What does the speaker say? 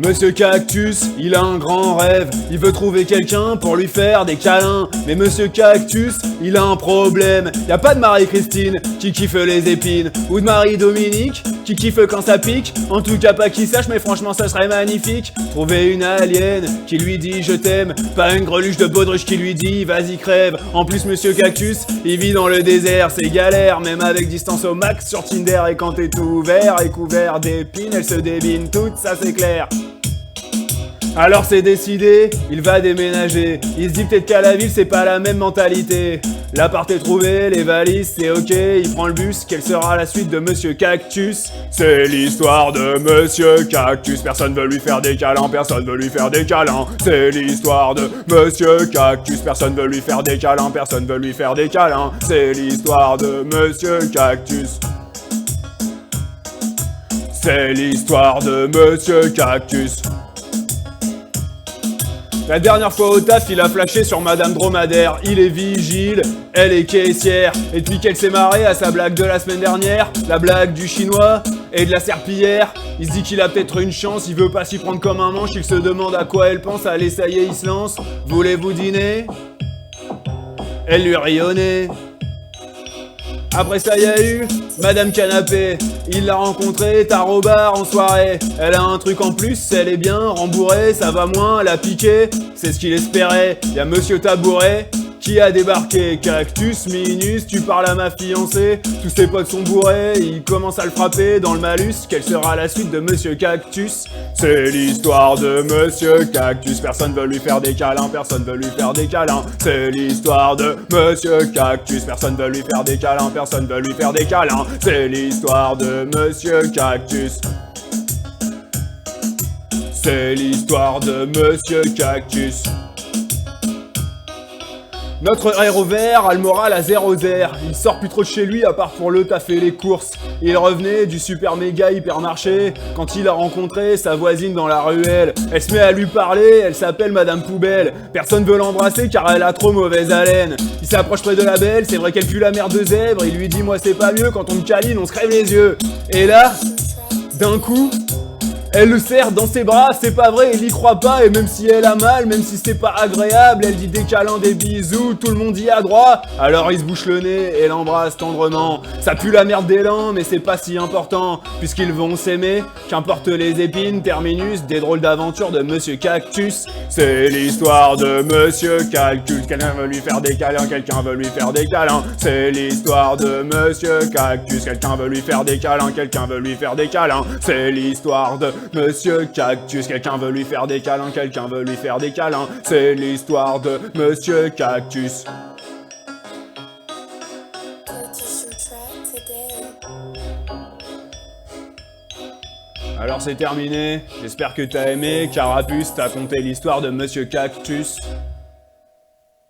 Monsieur Cactus, il a un grand rêve, il veut trouver quelqu'un pour lui faire des câlins. Mais Monsieur Cactus, il a un problème, y a pas de Marie-Christine qui kiffe les épines, ou de Marie-Dominique qui kiffe quand ça pique. En tout cas pas qui sache, mais franchement ça serait magnifique. Trouver une alien qui lui dit je t'aime, pas une greluche de baudruche qui lui dit vas-y crève. En plus Monsieur Cactus, il vit dans le désert, c'est galère, même avec distance au max sur Tinder. Et quand t'es tout ouvert et couvert d'épines, elle se débine toute, ça c'est clair. Alors c'est décidé, il va déménager. Il se dit peut-être qu'à la ville c'est pas la même mentalité. L'appart est trouvé, les valises c'est ok. Il prend le bus, quelle sera la suite de Monsieur Cactus? C'est l'histoire de Monsieur Cactus. Personne veut lui faire des câlins, personne veut lui faire des câlins. C'est l'histoire de Monsieur Cactus. Personne veut lui faire des câlins, personne veut lui faire des câlins. C'est l'histoire de Monsieur Cactus. C'est l'histoire de Monsieur Cactus. La dernière fois au taf, il a flashé sur Madame Dromadaire. Il est vigile, elle est caissière. Et depuis qu'elle s'est marrée à sa blague de la semaine dernière, la blague du chinois et de la serpillière, il se dit qu'il a peut-être une chance, il veut pas s'y prendre comme un manche. Il se demande à quoi elle pense, allez ça y est, il se lance. Voulez-vous dîner? Elle lui rionnait. Après ça y a eu Madame Canapé, il l'a rencontrée tard au bar en soirée. Elle a un truc en plus, elle est bien rembourrée, ça va moins, elle a piqué, c'est ce qu'il espérait. Y'a Monsieur Tabouret qui a débarqué. Cactus, Minus, tu parles à ma fiancée. Tous ses potes sont bourrés, ils commencent à le frapper dans le malus. Quelle sera la suite de Monsieur Cactus? C'est l'histoire de Monsieur Cactus. Personne veut lui faire des câlins, personne veut lui faire des câlins. C'est l'histoire de Monsieur Cactus. Personne veut lui faire des câlins, personne veut lui faire des câlins. C'est l'histoire de Monsieur Cactus. C'est l'histoire de Monsieur Cactus. Notre héros vert a le moral à 0 0. Il sort plus trop de chez lui à part pour le taf et les courses. Il revenait du super méga hypermarché quand il a rencontré sa voisine dans la ruelle. Elle se met à lui parler, elle s'appelle Madame Poubelle. Personne veut l'embrasser car elle a trop mauvaise haleine. Il s'approche près de la belle, c'est vrai qu'elle pue la merde de zèbre. Il lui dit moi c'est pas mieux, quand on me câline on se crève les yeux. Et là, d'un coup, elle le serre dans ses bras, c'est pas vrai, il y croit pas. Et même si elle a mal, même si c'est pas agréable, elle dit des câlins, des bisous, tout le monde y a droit. Alors il se bouche le nez et l'embrasse tendrement. Ça pue la merde d'élan, mais c'est pas si important, puisqu'ils vont s'aimer, qu'importe les épines. Terminus des drôles d'aventures de Monsieur Cactus. C'est l'histoire de Monsieur Cactus. Quelqu'un veut lui faire des câlins, quelqu'un veut lui faire des câlins. C'est l'histoire de Monsieur Cactus. Quelqu'un veut lui faire des câlins, quelqu'un veut lui faire des câlins. C'est l'histoire de Monsieur Cactus, quelqu'un veut lui faire des câlins, quelqu'un veut lui faire des câlins. C'est l'histoire de Monsieur Cactus. Alors c'est terminé, j'espère que t'as aimé. Carapuce, t'as conté l'histoire de Monsieur Cactus.